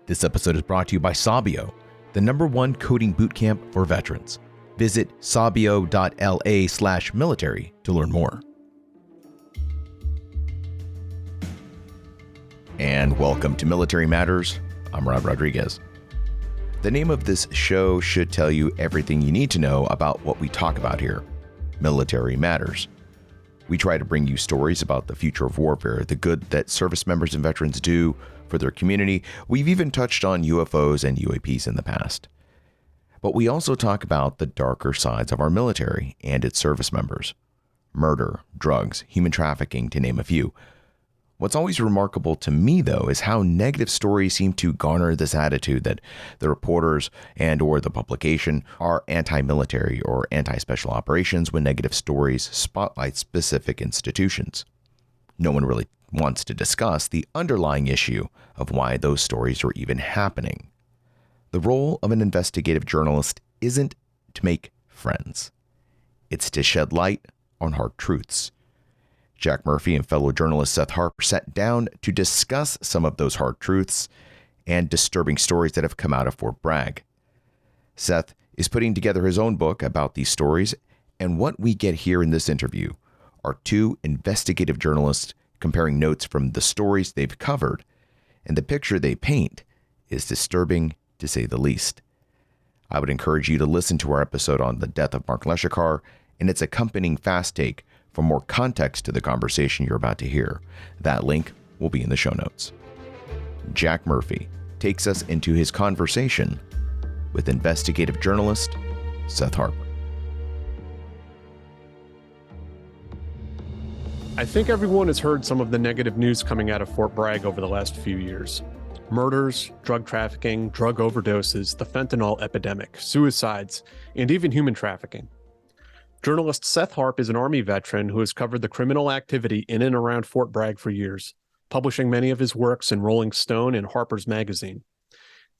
This episode is brought to you by Sabio, the #1 coding bootcamp for veterans. Visit sabio.la/military to learn more. And welcome to Military Matters. I'm Rob Rodriguez. The name of this show should tell you everything you need to know about what we talk about here. Military Matters. We try to bring you stories about the future of warfare, the good that service members and veterans do for their community. We've even touched on UFOs and UAPs in the past. But we also talk about the darker sides of our military and its service members. Murder, drugs, human trafficking, to name a few. What's always remarkable to me, though, is how negative stories seem to garner this attitude that the reporters and or the publication are anti-military or anti-special operations when negative stories spotlight specific institutions. No one really wants to discuss the underlying issue of why those stories are even happening. The role of an investigative journalist isn't to make friends. It's to shed light on hard truths. Jack Murphy and fellow journalist Seth Harp sat down to discuss some of those hard truths and disturbing stories that have come out of Fort Bragg. Seth is putting together his own book about these stories, and what we get here in this interview are two investigative journalists comparing notes from the stories they've covered, and the picture they paint is disturbing, to say the least. I would encourage you to listen to our episode on the death of Mark Leshikar and its accompanying fast take for more context to the conversation you're about to hear. That link will be in the show notes. Jack Murphy takes us into his conversation with investigative journalist Seth Harp. I think everyone has heard some of the negative news coming out of Fort Bragg over the last few years. Murders, drug trafficking, drug overdoses, the fentanyl epidemic, suicides, and even human trafficking. Journalist Seth Harp is an Army veteran who has covered the criminal activity in and around Fort Bragg for years, publishing many of his works in Rolling Stone and Harper's Magazine.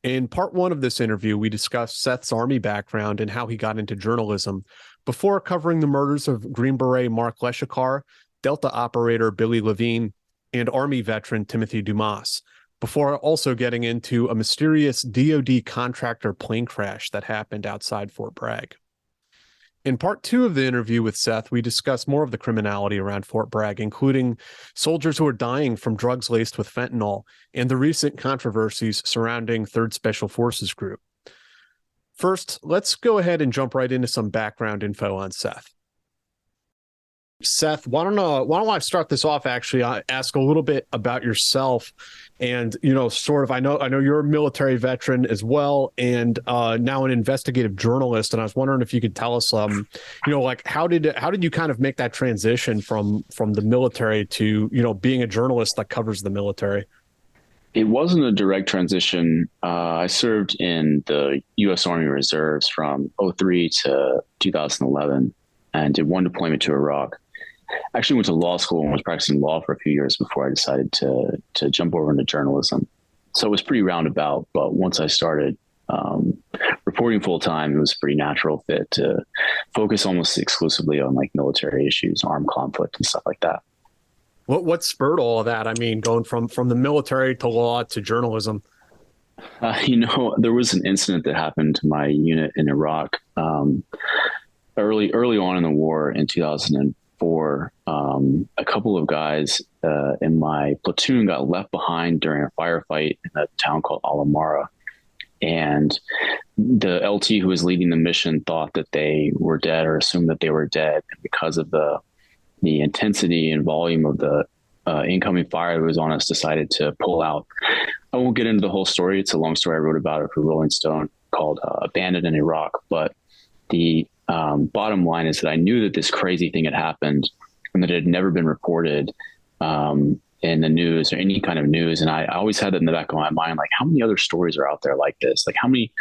In part one of this interview, we discussed Seth's Army background and how he got into journalism before covering the murders of Green Beret Mark Leshikar, Delta operator Billy Levine, and Army veteran Timothy Dumas, before also getting into a mysterious DoD contractor plane crash that happened outside Fort Bragg. In part two of the interview with Seth, we discuss more of the criminality around Fort Bragg, including soldiers who are dying from drugs laced with fentanyl and the recent controversies surrounding 3rd Special Forces Group. First, let's go ahead and jump right into some background info on Seth. Seth, why don't I start this off? Actually, I ask a little bit about yourself, and sort of. I know you're a military veteran as well, and now an investigative journalist. And I was wondering if you could tell us, like how did you kind of make that transition from the military to being a journalist that covers the military? It wasn't a direct transition. I served in the U.S. Army Reserves from 2003 to 2011, and did one deployment to Iraq. Actually went to law school and was practicing law for a few years before I decided to jump over into journalism. So it was pretty roundabout, but once I started reporting full time, it was a pretty natural fit to focus almost exclusively on like military issues, armed conflict and stuff like that. What spurred all of that? I mean, going from the military to law to journalism. There was an incident that happened to my unit in Iraq early on in the war in 2004. A couple of guys in my platoon got left behind during a firefight in a town called Alamara. And the LT who was leading the mission thought that they were dead or assumed that they were dead. And because of the intensity and volume of the incoming fire that was on us, decided to pull out. I won't get into the whole story. It's a long story. I wrote about it for Rolling Stone called Abandoned in Iraq. But the bottom line is that I knew that this crazy thing had happened and that it had never been reported in the news or any kind of news. And I always had that in the back of my mind, like how many other stories are out there like this? Like how many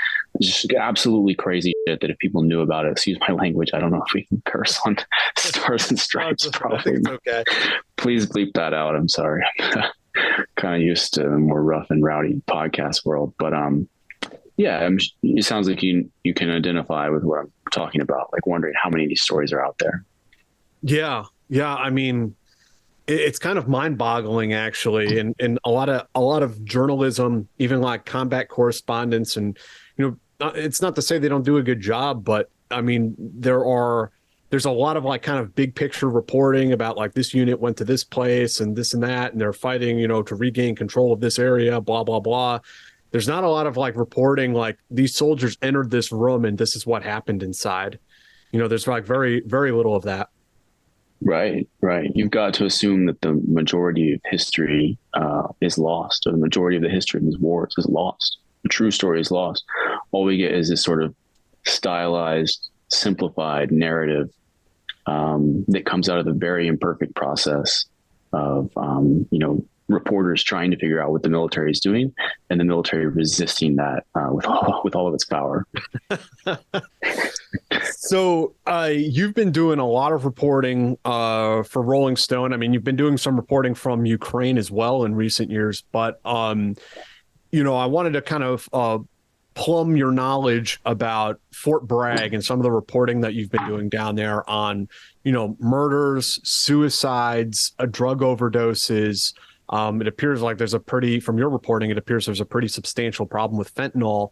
just absolutely crazy shit that if people knew about it, excuse my language, I don't know if we can curse on Stars and Stripes. Probably. I think it's okay. Please bleep that out. I'm sorry. I'm kind of used to the more rough and rowdy podcast world, but yeah, it sounds like you can identify with what I'm talking about, like wondering how many of these stories are out there. Yeah. I mean, It's kind of mind-boggling, actually, and a lot of journalism, even like combat correspondence, and it's not to say they don't do a good job, but I mean, there's a lot of like kind of big picture reporting about like this unit went to this place and this and that, and they're fighting, to regain control of this area, blah blah blah. There's not a lot of like reporting like these soldiers entered this room and this is what happened inside. There's like very very little of that. Right, right. You've got to assume that the majority of history is lost, or the majority of the history of these wars is lost. The true story is lost. All we get is this sort of stylized, simplified narrative that comes out of the very imperfect process of, reporters trying to figure out what the military is doing, and the military resisting that with all of its power. So you've been doing a lot of reporting for Rolling Stone. I mean, you've been doing some reporting from Ukraine as well in recent years, but I wanted to kind of plumb your knowledge about Fort Bragg and some of the reporting that you've been doing down there on, murders, suicides, drug overdoses. It appears like from your reporting, it appears there's a pretty substantial problem with fentanyl.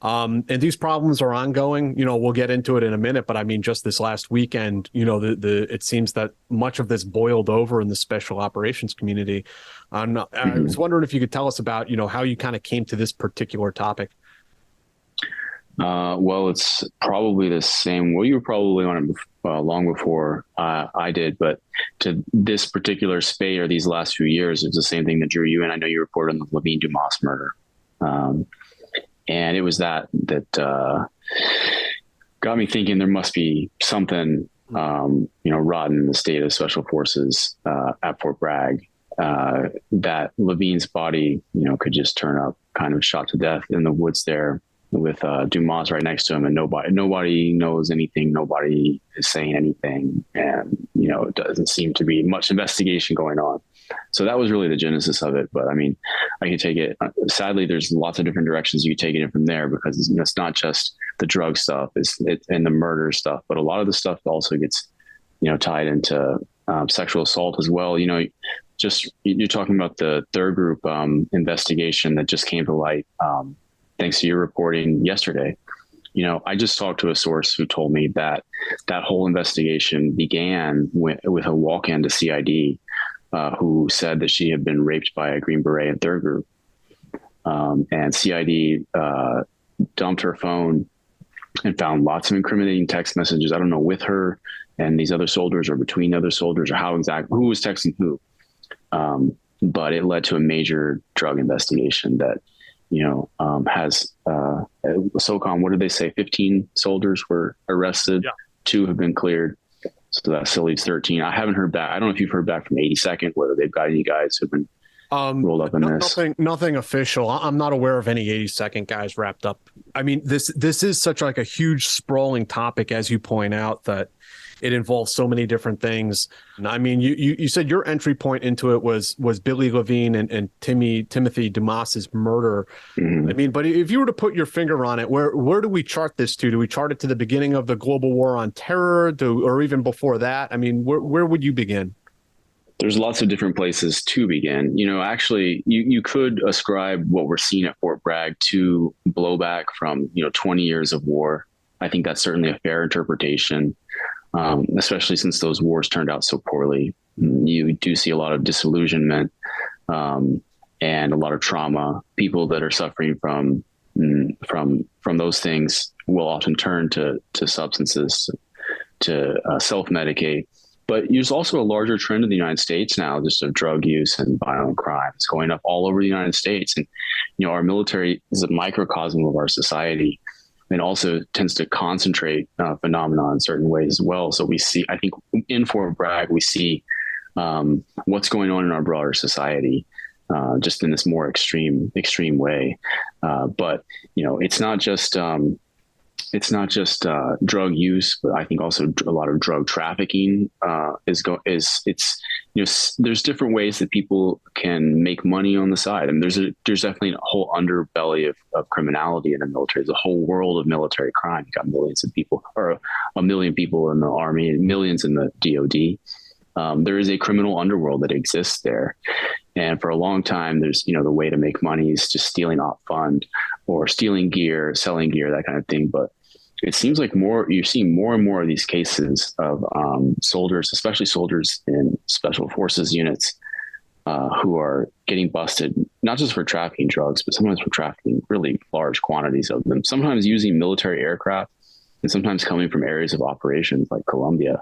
And these problems are ongoing. We'll get into it in a minute, but I mean, just this last weekend, it seems that much of this boiled over in the special operations community. I was wondering if you could tell us about, how you kind of came to this particular topic. Well, it's probably the same. Well, you were probably on it long before I did, but to this particular spate or these last few years, it's the same thing that drew you in. I know you reported on the Levine Dumas murder. And it was that got me thinking there must be something, rotten in the state of special forces at Fort Bragg, that Levine's body, could just turn up kind of shot to death in the woods there with Dumas right next to him, and nobody knows anything. Nobody is saying anything, and it doesn't seem to be much investigation going on. So that was really the genesis of it. But I mean, I can take it. Sadly, there's lots of different directions you take it in from there, because it's not just the drug stuff, it's and the murder stuff, but a lot of the stuff also gets tied into sexual assault as well. Just you're talking about the third group investigation that just came to light thanks to your reporting yesterday. I just talked to a source who told me that whole investigation began with a walk-in to CID, who said that she had been raped by a Green Beret in third group. And CID dumped her phone and found lots of incriminating text messages. I don't know, with her and these other soldiers, or between other soldiers, or who was texting who. But it led to a major drug investigation that, has SOCOM, what did they say? 15 soldiers were arrested. Yeah. 2 have been cleared. So that still leaves 13. I haven't heard back. I don't know if you've heard back from 82nd, whether they've got any guys who've been rolled up in this. Nothing official. I'm not aware of any 82nd guys wrapped up. I mean, this is such like a huge sprawling topic, as you point out, that it involves so many different things. And I mean, you said your entry point into it was Billy Levine and Timothy Dumas's murder. Mm-hmm. I mean, but if you were to put your finger on it, where do we chart this to? Do we chart it to the beginning of the global war on terror, or even before that? I mean, where would you begin? There's lots of different places to begin. Actually, you could ascribe what we're seeing at Fort Bragg to blowback from 20 years of war. I think that's certainly a fair interpretation. Especially since those wars turned out so poorly. You do see a lot of disillusionment and a lot of trauma. People that are suffering from those things will often turn to substances to self-medicate. But there's also a larger trend in the United States now, just of drug use and violent crime. It's going up all over the United States. And, our military is a microcosm of our society. And also tends to concentrate phenomena in certain ways as well. So we see, I think in Fort Bragg, we see what's going on in our broader society, just in this more extreme way. But, it's not just drug use, but I think also a lot of drug trafficking there's different ways that people can make money on the side. I mean, there's definitely a whole underbelly of criminality in the military. There's a whole world of military crime. You got millions of people, or 1 million people in the Army, and millions in the DoD. there is a criminal underworld that exists there. And for a long time, there's, the way to make money is just stealing op fund or stealing gear, selling gear, that kind of thing. But it seems like you're seeing more and more of these cases of soldiers, especially soldiers in special forces units, who are getting busted, not just for trafficking drugs, but sometimes for trafficking really large quantities of them, sometimes using military aircraft and sometimes coming from areas of operations like Colombia,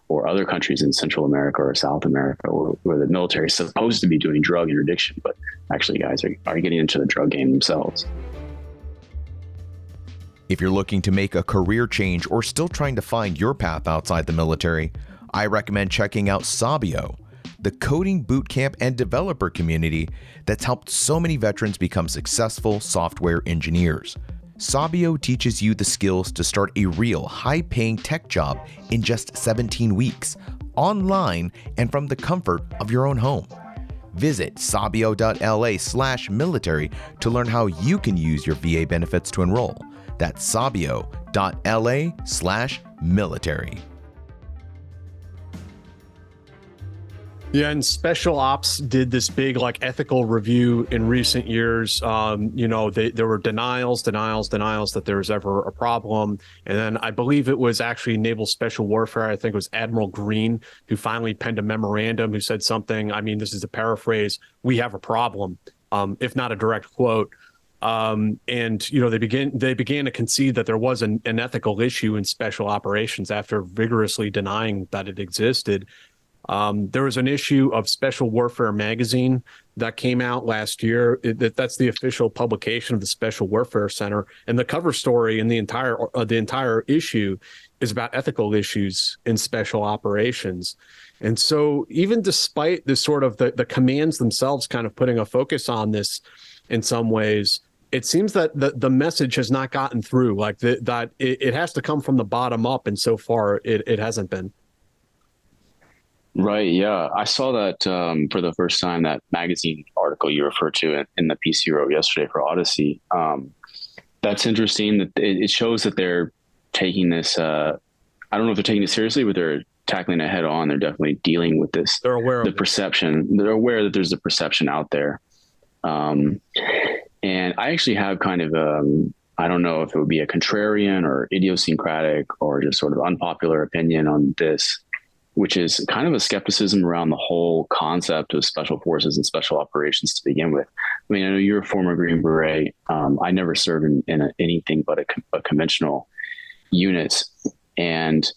or other countries in Central America or South America, where the military is supposed to be doing drug interdiction, but actually guys are getting into the drug game themselves. If you're looking to make a career change or still trying to find your path outside the military, I recommend checking out Sabio, the coding bootcamp and developer community that's helped so many veterans become successful software engineers. Sabio teaches you the skills to start a real high-paying tech job in just 17 weeks, online and from the comfort of your own home. Visit sabio.la/military to learn how you can use your VA benefits to enroll. That's sabio.la/military. Yeah, and Special Ops did this big ethical review in recent years. There were denials that there was ever a problem. And then I believe it was actually Naval Special Warfare. I think it was Admiral Green who finally penned a memorandum who said something. I mean, this is a paraphrase. We have a problem, if not a direct quote. They began to concede that there was an ethical issue in special operations after vigorously denying that it existed. There was an issue of Special Warfare magazine that came out last year. That's the official publication of the Special Warfare Center, and the cover story in the entire issue is about ethical issues in special operations. And so, even despite this sort of the commands themselves kind of putting a focus on this in some ways, it seems that the message has not gotten through. That it has to come from the bottom up, and so far it hasn't been. Right. Yeah. I saw that for the first time, that magazine article you referred to in the piece you wrote yesterday for Odyssey. That's interesting that it shows that they're taking this. I don't know if they're taking it seriously, but they're tackling it head on. They're definitely dealing with this. They're aware of the perception. They're aware that there's a perception out there. And I actually have kind of I don't know if it would be a contrarian or idiosyncratic or just sort of unpopular opinion on this, which is kind of a skepticism around the whole concept of special forces and special operations to begin with. I mean, I know you're a former Green Beret. I never served in anything but a conventional units. And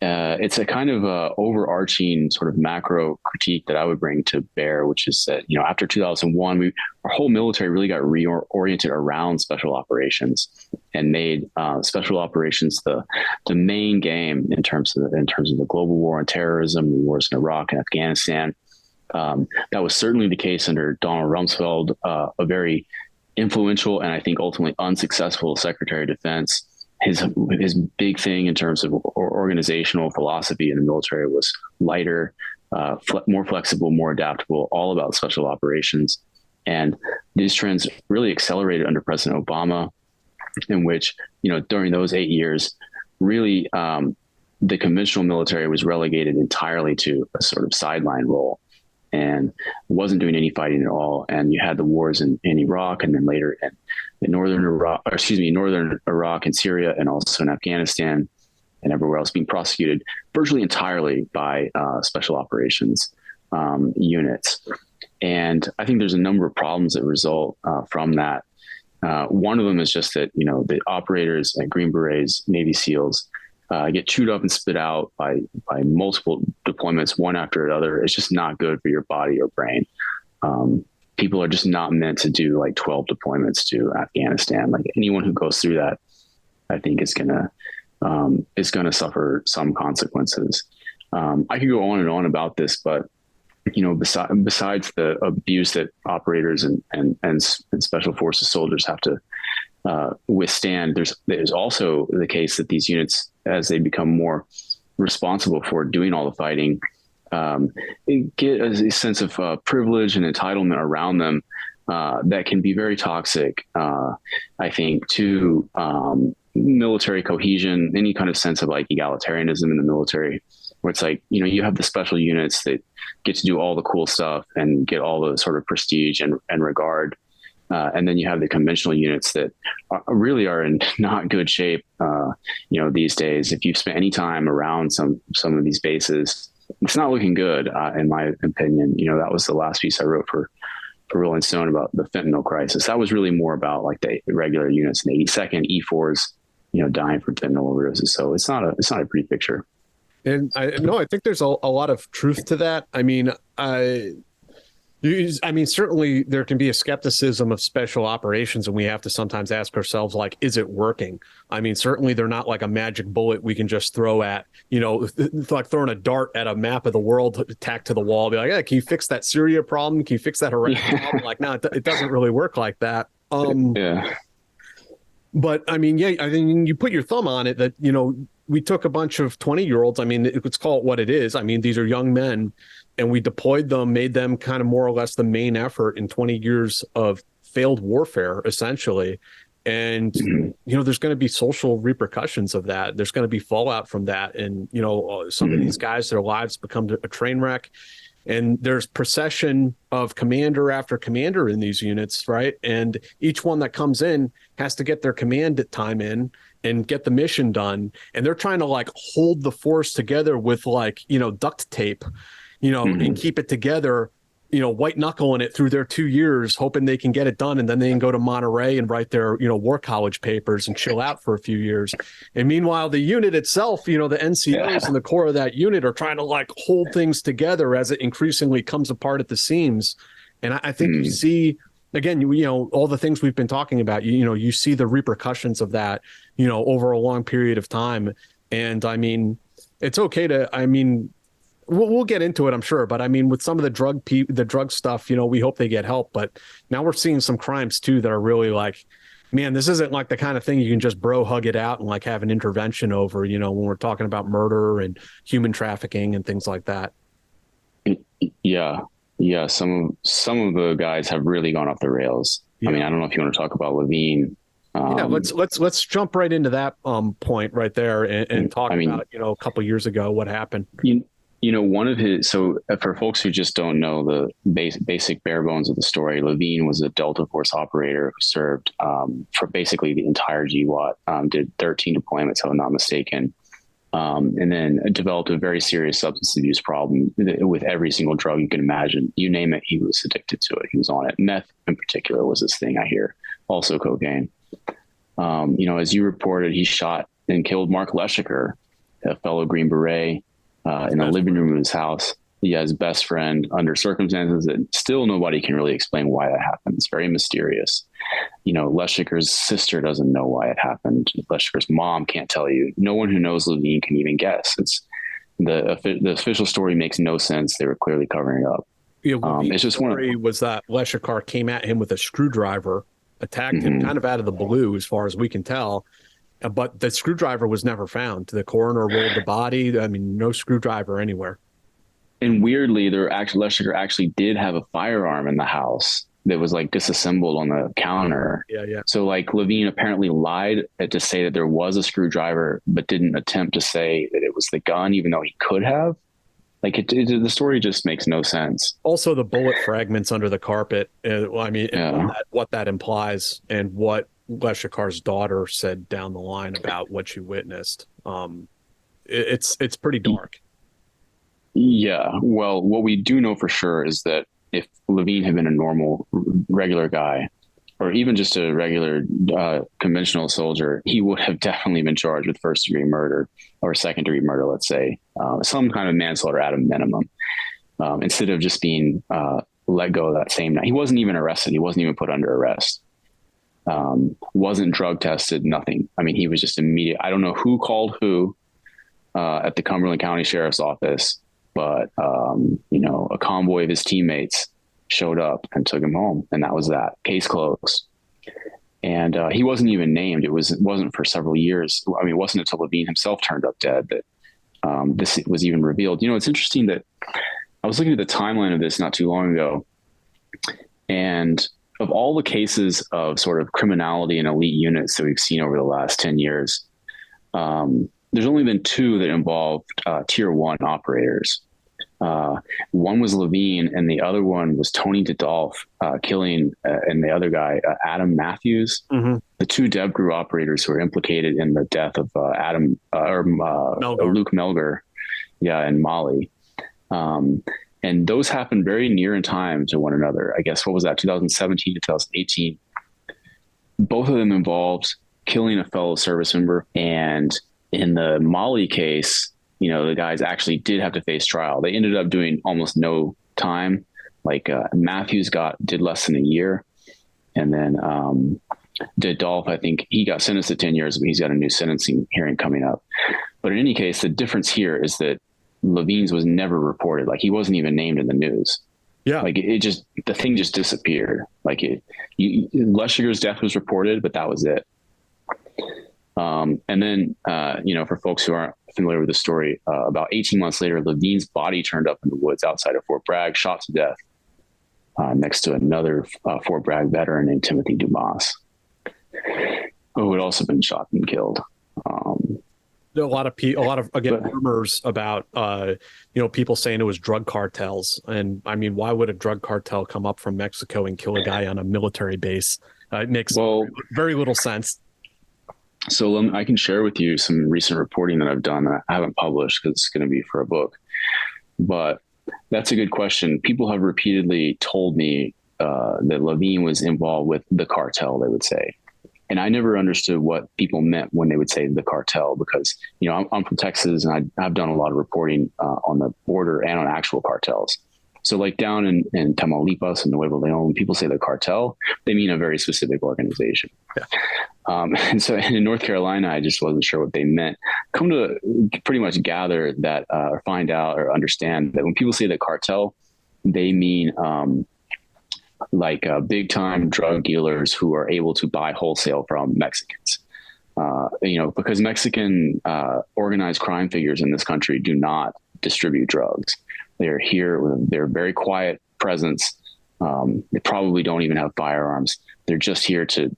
it's a kind of overarching sort of macro critique that I would bring to bear, which is that, after 2001, our whole military really got reoriented around special operations and made special operations the main game in terms of the global war on terrorism, the wars in Iraq and Afghanistan. That was certainly the case under Donald Rumsfeld, a very influential and I think ultimately unsuccessful Secretary of Defense. His big thing in terms of organizational philosophy in the military was lighter, more flexible, more adaptable, all about special operations. And these trends really accelerated under President Obama, in which, during those 8 years, really the conventional military was relegated entirely to a sort of sideline role and wasn't doing any fighting at all. And you had the wars in Iraq, and then later in northern Iraq and Syria, and also in Afghanistan and everywhere else, being prosecuted virtually entirely by special operations units. And I think there's a number of problems that result from that. One of them is just that, the operators at Green Berets, Navy SEALs, get chewed up and spit out by multiple deployments, one after another. It's just not good for your body or brain. People are just not meant to do 12 deployments to Afghanistan. Anyone who goes through that, I think is gonna suffer some consequences. I could go on and on about this, but besides the abuse that operators and special forces soldiers have to withstand, there's also the case that these units, as they become more responsible for doing all the fighting, get a sense of privilege and entitlement around them that can be very toxic, I think, to military cohesion, any kind of sense of egalitarianism in the military. where it's like, you have the special units that get to do all the cool stuff and get all the sort of prestige and regard. And then you have the conventional units that really are in not good shape, these days. If you've spent any time around some of these bases, it's not looking good, in my opinion. That was the last piece I wrote for Rolling Stone about the fentanyl crisis. That was really more about like the regular units in the 82nd E4s, dying from fentanyl overdoses. So it's not a pretty picture. And I think there's a lot of truth to that. Certainly there can be a skepticism of special operations, and we have to sometimes ask ourselves, like, is it working? Certainly they're not like a magic bullet we can just throw at, like throwing a dart at a map of the world tacked to the wall, be like, can you fix that Syria problem? Can you fix that Iraq problem? Like, no, it doesn't really work like that. Yeah. But you put your thumb on it that, we took a bunch of 20-year-olds. Let's call it what it is. These are young men, and we deployed them, made them kind of more or less the main effort in 20 years of failed warfare, essentially. And, there's going to be social repercussions of that. There's going to be fallout from that. And, some of these guys, their lives become a train wreck. And there's procession of commander after commander in these units, right? And each one that comes in has to get their command time in and get the mission done. And they're trying to like hold the force together with like, duct tape, and keep it together, white knuckling it through their 2 years, hoping they can get it done. And then they can go to Monterey and write their, war college papers and chill out for a few years. And meanwhile, the unit itself, the NCOs and the core of that unit are trying to like hold things together as it increasingly comes apart at the seams. And I think you see, again, all the things we've been talking about, you see the repercussions of that, over a long period of time. And it's okay to, we'll get into it, I'm sure. But with some of the drug stuff, we hope they get help. But now we're seeing some crimes too that are really like, man, this isn't like the kind of thing you can just hug it out and like have an intervention over, when we're talking about murder and human trafficking and things like that. Yeah. Yeah. Some of the guys have really gone off the rails. Yeah. I don't know if you want to talk about Levine. Let's jump right into that point right there and talk about, a couple of years ago, what happened. One of his, so for folks who just don't know the basic bare bones of the story, Levine was a Delta Force operator who served for basically the entire GWAT, did 13 deployments, if I'm not mistaken, and then developed a very serious substance abuse problem with every single drug you can imagine. You name it, he was addicted to it. He was on it. Meth in particular was his thing, I hear. Also cocaine. As you reported, he shot and killed Mark Leshiker, a fellow Green Beret, in the living room of his house. His best friend, under circumstances that still nobody can really explain why that happened. It's very mysterious. Leshiker's sister doesn't know why it happened. Leshiker's mom can't tell you. No one who knows Levine can even guess. It's the official story makes no sense. They were clearly covering it up. It's just was that Leshikar came at him with a screwdriver, attacked him kind of out of the blue, as far as we can tell. But the screwdriver was never found. The coroner rolled the body. No screwdriver anywhere. And weirdly, Leshiker actually did have a firearm in the house that was like disassembled on the counter. Yeah. So like Levine apparently lied to say that there was a screwdriver, but didn't attempt to say that it was the gun, even though he could have. Like the story just makes no sense. Also, the bullet fragments under the carpet. What that implies and what Leshikar's daughter said down the line about what she witnessed. It's pretty dark. Yeah. Well, what we do know for sure is that if Levine had been a normal, regular guy, or even just a regular conventional soldier, he would have definitely been charged with first-degree murder or second-degree murder, let's say, some kind of manslaughter at a minimum, instead of just being let go that same night. He wasn't even arrested. He wasn't even put under arrest. Wasn't drug tested, nothing. He was just immediate. I don't know who called who at the Cumberland County Sheriff's Office, but a convoy of his teammates showed up and took him home, and that was that. Case closed. And he wasn't even named. It wasn't for several years. It wasn't until Levine himself turned up dead that this was even revealed. It's interesting that I was looking at the timeline of this not too long ago, and of all the cases of sort of criminality and elite units that we've seen over the last 10 years, there's only been two that involved tier one operators. One was Levine, and the other one was Tony DeDolph killing, and the other guy, Adam Matthews, the two Dev Group operators who were implicated in the death of Luke Melgar, in Mali. And those happened very near in time to one another. I guess, what was that, 2017 to 2018? Both of them involved killing a fellow service member. And in the Mali case, the guys actually did have to face trial. They ended up doing almost no time. Like Matthews did less than a year. And then DeDolph, I think he got sentenced to 10 years, but he's got a new sentencing hearing coming up. But in any case, the difference here is that Levine's was never reported. Like, he wasn't even named in the news. Yeah. Like, the thing just disappeared. Like, Leshiger's death was reported, but that was it. And then, for folks who aren't familiar with the story, about 18 months later, Levine's body turned up in the woods outside of Fort Bragg, shot to death, next to another Fort Bragg veteran named Timothy Dumas, who had also been shot and killed. A lot of rumors about, people saying it was drug cartels. And I mean, why would a drug cartel come up from Mexico and kill a guy on a military base? It makes very little sense. So I can share with you some recent reporting that I've done that I haven't published because it's going to be for a book. But that's a good question. People have repeatedly told me that Levine was involved with the cartel, they would say. And I never understood what people meant when they would say the cartel, because, I'm from Texas, and I've done a lot of reporting on the border and on actual cartels. So like down in Tamaulipas and Nuevo Leon, when people say the cartel, they mean a very specific organization. Yeah. And so in North Carolina, I just wasn't sure what they meant. Come to pretty much gather that or find out or understand that when people say the cartel, they mean big time drug dealers who are able to buy wholesale from Mexicans. Because Mexican organized crime figures in this country do not distribute drugs. They're here with their very quiet presence. They probably don't even have firearms. They're just here to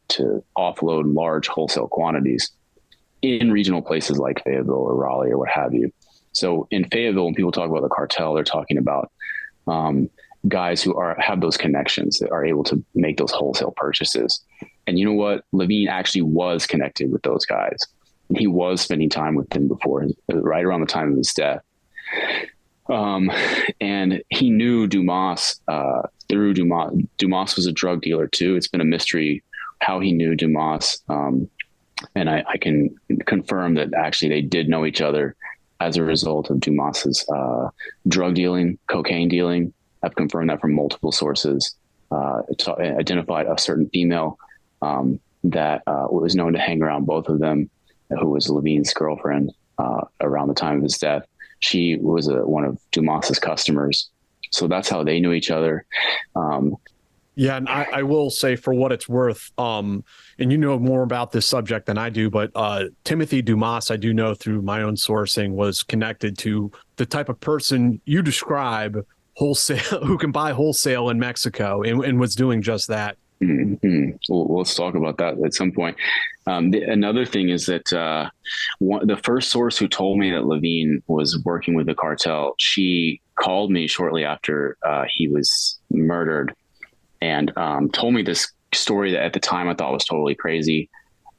offload large wholesale quantities in regional places like Fayetteville or Raleigh or what have you. So in Fayetteville, when people talk about the cartel, they're talking about guys who have those connections, that are able to make those wholesale purchases. And you know what? Levine actually was connected with those guys. He was spending time with them right around the time of his death. And he knew Dumas through Dumas. Dumas was a drug dealer too. It's been a mystery how he knew Dumas. And I can confirm that actually they did know each other as a result of Dumas's drug dealing, cocaine dealing. I've confirmed that from multiple sources. Identified a certain female that was known to hang around both of them, who was Levine's girlfriend around the time of his death. She was one of Dumas's customers. So that's how they knew each other. Yeah, and I will say, for what it's worth, and you know more about this subject than I do, but Timothy Dumas, I do know through my own sourcing, was connected to the type of person you describe, wholesale, who can buy wholesale in Mexico, and was doing just that. Mm-hmm. Well, let's talk about that at some point. Another thing is that the first source who told me that Levine was working with the cartel, she called me shortly after he was murdered and told me this story that at the time I thought was totally crazy.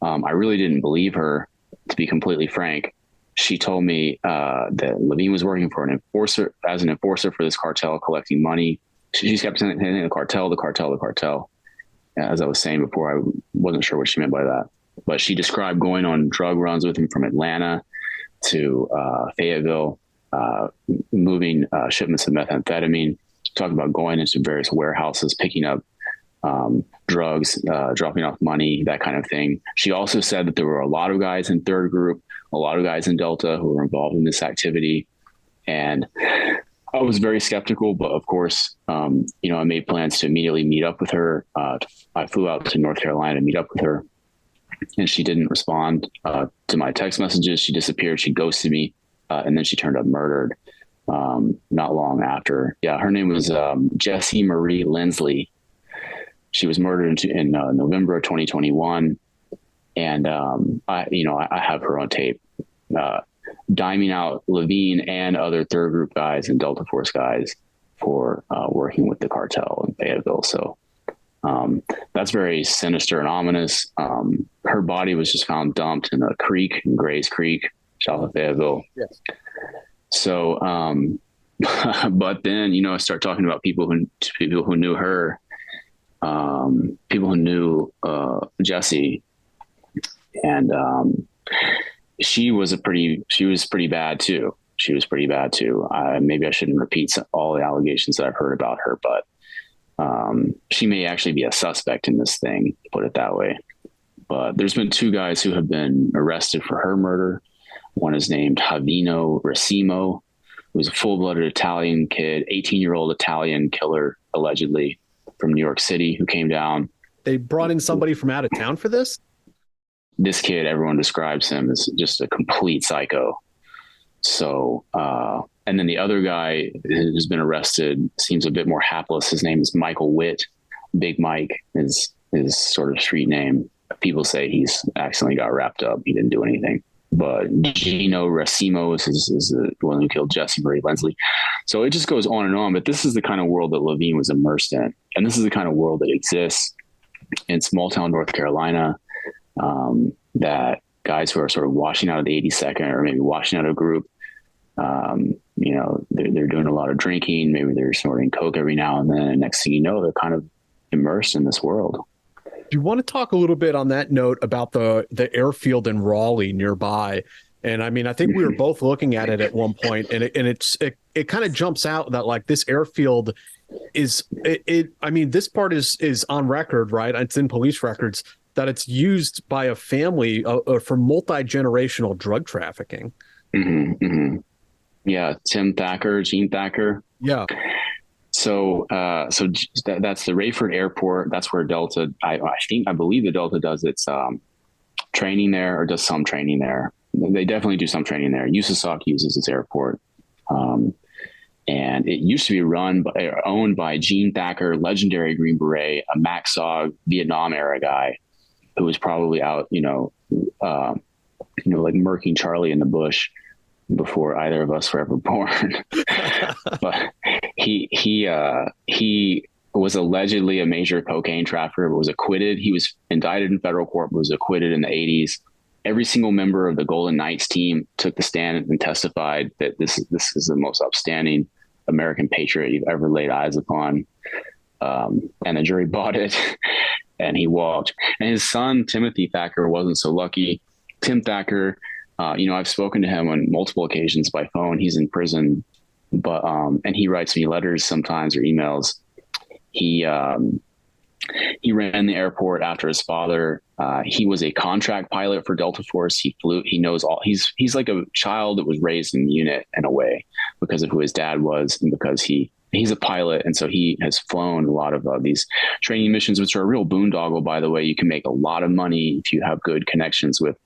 I really didn't believe her, to be completely frank. She told me that Levine was working for an enforcer for this cartel, collecting money. She kept saying the cartel, the cartel, the cartel. As I was saying before, I wasn't sure what she meant by that. But she described going on drug runs with him from Atlanta to Fayetteville, moving shipments of methamphetamine, talking about going into various warehouses, picking up drugs, dropping off money, that kind of thing. She also said that there were a lot of guys in Third Group, a lot of guys in Delta who were involved in this activity. And I was very skeptical, but of course, I made plans to immediately meet up with her. I flew out to North Carolina to meet up with her, and she didn't respond to my text messages. She disappeared. She ghosted me, and then she turned up murdered not long after. Yeah, her name was Jessie Marie Lindsley. She was murdered in November of 2021, and I have her on tape diming out Levine and other third group guys and Delta Force guys for working with the cartel in Fayetteville. So that's very sinister and ominous. Her body was just found dumped in a creek, in Gray's Creek, south of Fayetteville. Yes. So, but then, I start talking about people who knew her, people who knew Jesse, and she was pretty bad too. Maybe I shouldn't repeat all the allegations that I've heard about her, but she may actually be a suspect in this thing, put it that way. But there's been 2 guys who have been arrested for her murder. One is named Javino Racimo, who was a full-blooded Italian kid, 18-year-old Italian killer, allegedly, from New York City, who came down. They brought in somebody from out of town for this? This kid, everyone describes him as just a complete psycho. So, and then the other guy who's been arrested seems a bit more hapless. His name is Michael Witt. Big Mike is his sort of street name. People say he's accidentally got wrapped up. He didn't do anything. But Gino Racimo is the one who killed Jesse Marie Lensley. So it just goes on and on. But this is the kind of world that Levine was immersed in. And this is the kind of world that exists in small town North Carolina, that guys who are sort of washing out of the 82nd or maybe washing out of a group, they're doing a lot of drinking. Maybe they're snorting coke every now and then. And next thing you know, they're kind of immersed in this world. Do you want to talk a little bit on that note about the airfield in Raleigh nearby? And I mean, I think we were both looking at it at one point, and it kind of jumps out that like this airfield is I mean, this part is on record, right? It's in police records that it's used by a family for multi-generational drug trafficking. Mm-hmm, mm-hmm. Yeah, Gene Thacker. Yeah. So that's the Rayford Airport. That's where Delta, I believe the Delta does its training there, or does some training there. They definitely do some training there. USASOC uses this airport. And it used to be owned by Gene Thacker, legendary Green Beret, a MACSOG Vietnam era guy who was probably out, like murking Charlie in the bush before either of us were ever born. But he was allegedly a major cocaine trafficker, but was acquitted. He was indicted in federal court, but was acquitted in the 80s. Every single member of the Golden Knights team took the stand and testified that this is the most upstanding American patriot you've ever laid eyes upon. And the jury bought it, and he walked. And his son, Timothy Thacker, wasn't so lucky. Tim Thacker, I've spoken to him on multiple occasions by phone. He's in prison, but and he writes me letters sometimes or emails. He ran the airport after his father. He was a contract pilot for Delta Force. He flew. He knows all. He's like a child that was raised in the unit in a way because of who his dad was, and because he's a pilot, and so he has flown a lot of these training missions, which are a real boondoggle. By the way, you can make a lot of money if you have good connections with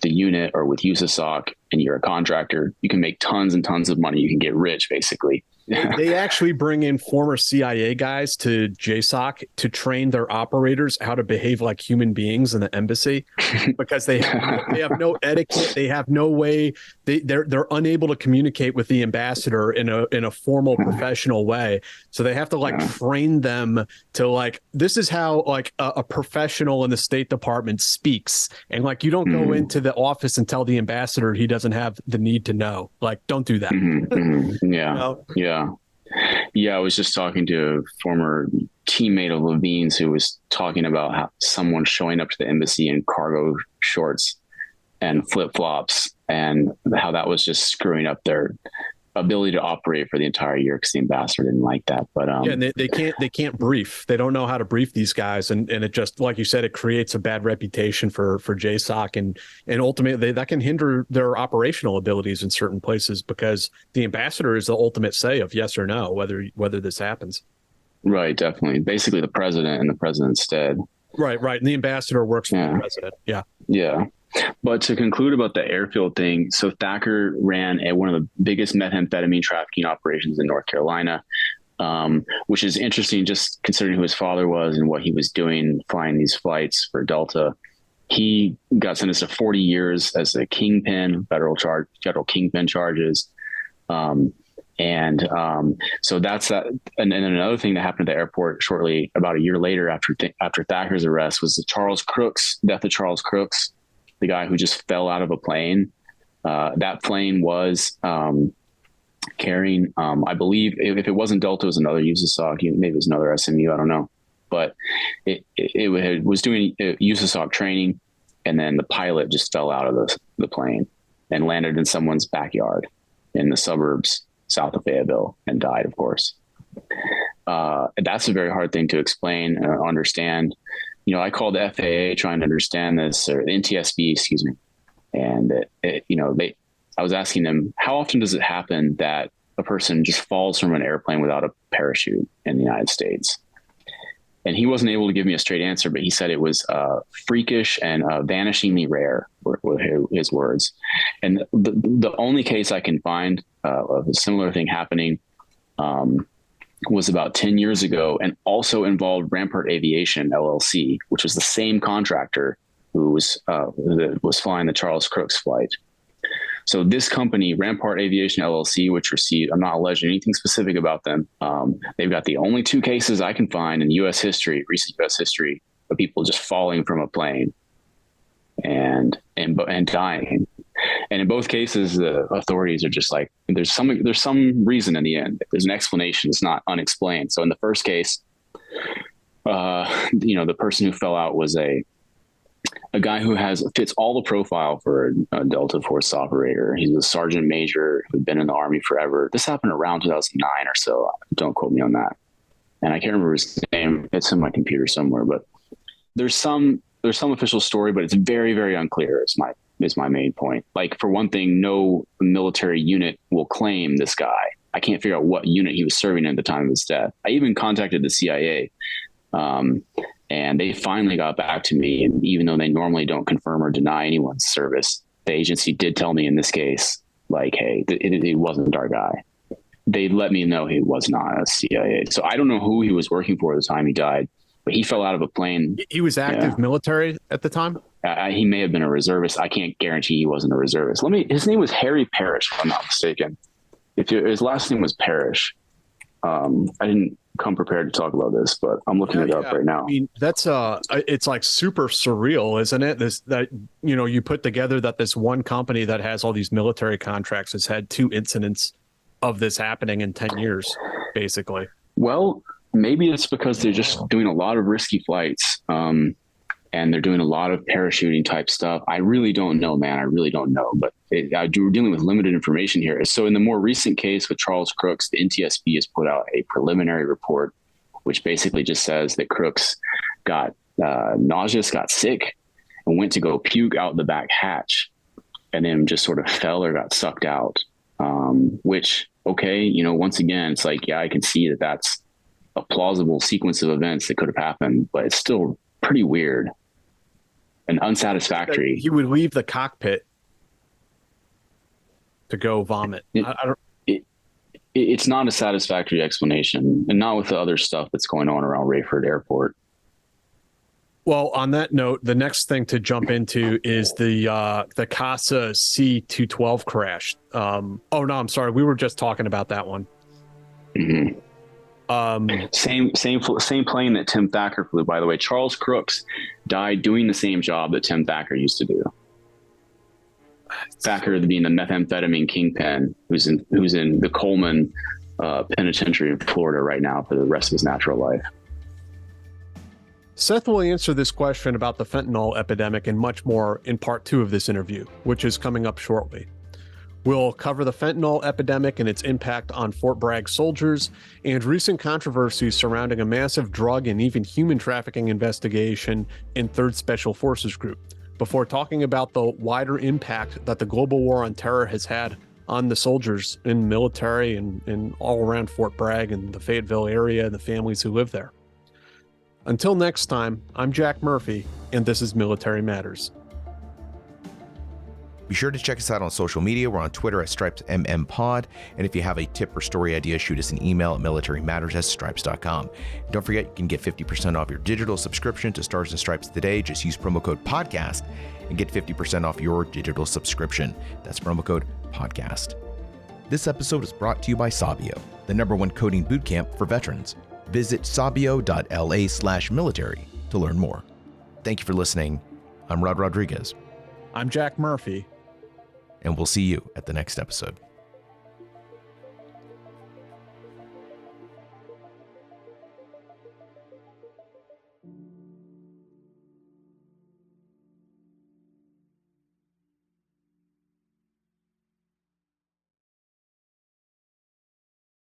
the unit or with USASOC, and you're a contractor. You can make tons and tons of money. You can get rich, basically. They actually bring in former CIA guys to JSOC to train their operators how to behave like human beings in the embassy, because they have no etiquette. They have no way. They're unable to communicate with the ambassador in a formal professional way. So they have to train them to this is how a professional in the State Department speaks, and you don't go into the office and tell the ambassador he doesn't have the need to know. Don't do that. Yeah. Yeah. Yeah. I was just talking to a former teammate of Levine's who was talking about how someone showing up to the embassy in cargo shorts and flip flops, and how that was just screwing up their ability to operate for the entire year because the ambassador didn't like that. But and they can't brief. They don't know how to brief these guys, and it just, like you said, it creates a bad reputation for JSOC, and ultimately that can hinder their operational abilities in certain places, because the ambassador is the ultimate say of yes or no whether this happens. Right, definitely. Basically, the president and the president's stead. Right. And the ambassador works for the president. Yeah. Yeah. But to conclude about the airfield thing, so Thacker ran one of the biggest methamphetamine trafficking operations in North Carolina, which is interesting just considering who his father was and what he was doing flying these flights for Delta. He got sentenced to 40 years as a kingpin, federal kingpin charges. So that's that. And then another thing that happened at the airport shortly about a year later after Thacker's arrest was the death of Charles Crooks, the guy who just fell out of a plane. That plane was carrying, I believe, if it wasn't Delta, it was another USASOC, maybe it was another SMU, I don't know. But it was doing USASOC training, and then the pilot just fell out of the plane and landed in someone's backyard in the suburbs south of Fayetteville and died, of course. That's a very hard thing to explain and understand. I called the FAA trying to understand this, or the NTSB, excuse me. And I was asking them, how often does it happen that a person just falls from an airplane without a parachute in the United States? And he wasn't able to give me a straight answer, but he said it was freakish and vanishingly rare, were his words. And the only case I can find of a similar thing happening was about 10 years ago, and also involved Rampart Aviation, LLC, which was the same contractor who was flying the Charles Crooks flight. So this company, Rampart Aviation LLC, which received, I'm not alleging anything specific about them. They've got the only two cases I can find in recent U.S. history, of people just falling from a plane and dying. And in both cases, the authorities are just like, there's some reason in the end. There's an explanation. It's not unexplained. So in the first case, the person who fell out was a guy who fits all the profile for a Delta Force operator. He's a sergeant major who'd been in the Army forever. This happened around 2009 or so. Don't quote me on that. And I can't remember his name. It's in my computer somewhere, but there's some official story, but it's very, very unclear. Is my main point. Like, for one thing, no military unit will claim this guy. I can't figure out what unit he was serving at the time of his death. I even contacted the CIA. And they finally got back to me. And even though they normally don't confirm or deny anyone's service, the agency did tell me in this case, like, hey, it wasn't our guy. They let me know he was not a CIA. So I don't know who he was working for at the time he died, but he fell out of a plane. He was active military at the time? He may have been a reservist. I can't guarantee he wasn't a reservist. His name was Harry Parrish, if I'm not mistaken. His last name was Parrish. I didn't come prepared to talk about this, but I'm looking it up right now. I mean, that's it's like super surreal, isn't it? You put together that this one company that has all these military contracts has had two incidents of this happening in 10 years, basically. Well, maybe it's because they're just doing a lot of risky flights, and they're doing a lot of parachuting type stuff. I really don't know, man. I really don't know. But we're dealing with limited information here. So in the more recent case with Charles Crooks, the NTSB has put out a preliminary report, which basically just says that Crooks got nauseous, got sick, and went to go puke out the back hatch, and then just sort of fell or got sucked out. Which, okay, once again, it's like, yeah, I can see that that's a plausible sequence of events that could have happened, but it's still pretty weird and unsatisfactory. He would leave the cockpit to go vomit. It's not a satisfactory explanation, and not with the other stuff that's going on around Rayford Airport. Well, on that note, the next thing to jump into is the CASA C-212 crash. Oh no, I'm sorry. We were just talking about that one. Mm-hmm. Same plane that Tim Thacker flew, by the way. Charles Crooks died doing the same job that Tim Thacker used to do. Thacker being the methamphetamine kingpin, who's in the Coleman penitentiary in Florida right now for the rest of his natural life. Seth will answer this question about the fentanyl epidemic and much more in part 2 of this interview, which is coming up shortly. We'll cover the fentanyl epidemic and its impact on Fort Bragg soldiers and recent controversies surrounding a massive drug and even human trafficking investigation in 3rd Special Forces Group, before talking about the wider impact that the global war on terror has had on the soldiers in military and all around Fort Bragg and the Fayetteville area and the families who live there. Until next time, I'm Jack Murphy, and this is Military Matters. Be sure to check us out on social media. We're on Twitter at StripesMMPod. And if you have a tip or story idea, shoot us an email at militarymatters@stripes.com. And don't forget, you can get 50% off your digital subscription to Stars and Stripes today. Just use promo code PODCAST and get 50% off your digital subscription. That's promo code PODCAST. This episode is brought to you by Sabio, the #1 coding bootcamp for veterans. Visit sabio.la/military to learn more. Thank you for listening. I'm Rod Rodriguez. I'm Jack Murphy. And we'll see you at the next episode.